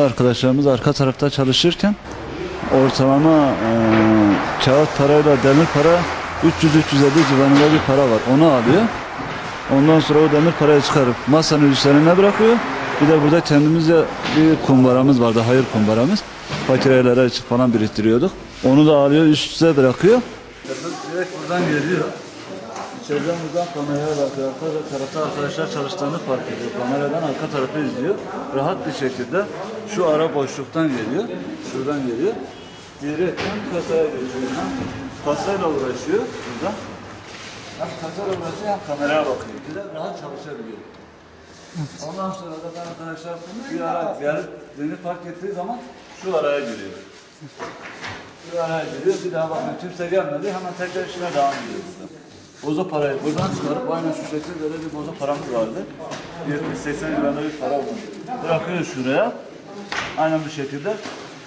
Arkadaşlarımız arka tarafta çalışırken ortalama kağıt parayla demir para 300-350 civarında bir para var. Onu alıyor. Ondan sonra o demir parayı çıkarıp masanın üzerine bırakıyor. Bir de burada kendimizce bir kumbaramız vardı, hayır kumbaramız. Fakirelere açık falan biriktiriyorduk. Onu da alıyor, üst üste bırakıyor. Direkt buradan geliyor. İçeriden buradan kameraya bakıyor. Arka tarafta arkadaşlar çalıştığını fark ediyor. Kameradan arka tarafı izliyor. Rahat bir şekilde şu ara boşluktan geliyor. Şuradan geliyor. Direkten kasaya geçiyor. Kasayla uğraşıyor burada. Hem kasayla uğraşıyor hem kameraya bakıyor. Güzel rahat çalışabiliyor. Ondan sonra da arkadaşlar bir ara gelip beni fark ettiği zaman şu araya giriyor. Şu araya giriyor. Bir daha bakıyor. Kimse gelmedi. Hemen tekrar işine devam ediyor. Boza parayı buradan çıkarıp aynen şu şekilde böyle bir boza paramız vardı. 70-80 lirada bir para oldu. Bırakıyor şuraya. Aynen bu şekilde.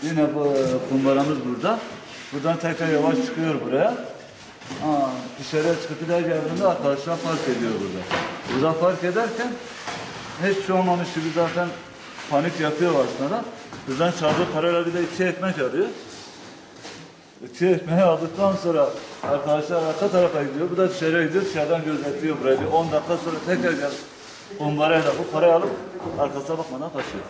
Yine bu kumbaramız burada. Buradan tekrar yavaş çıkıyor buraya. Dışarıya çıkıp bir daha geldiğinde arkadaşlar fark ediyor burada. Burada fark ederken hiç şey olmamış gibi zaten panik yapıyor aslında. Buradan çaldığı parayla bir de 2 ekmek alıyor. 2 ekmeği aldıktan sonra arkadaşlar arka tarafa gidiyor. Bu da dışarıya gidiyor. Dışarıdan gözetliyor burayı. 10 dakika sonra tekrar gelip kumbarayla bu parayı alıp arkasına bakmadan kaçıyor.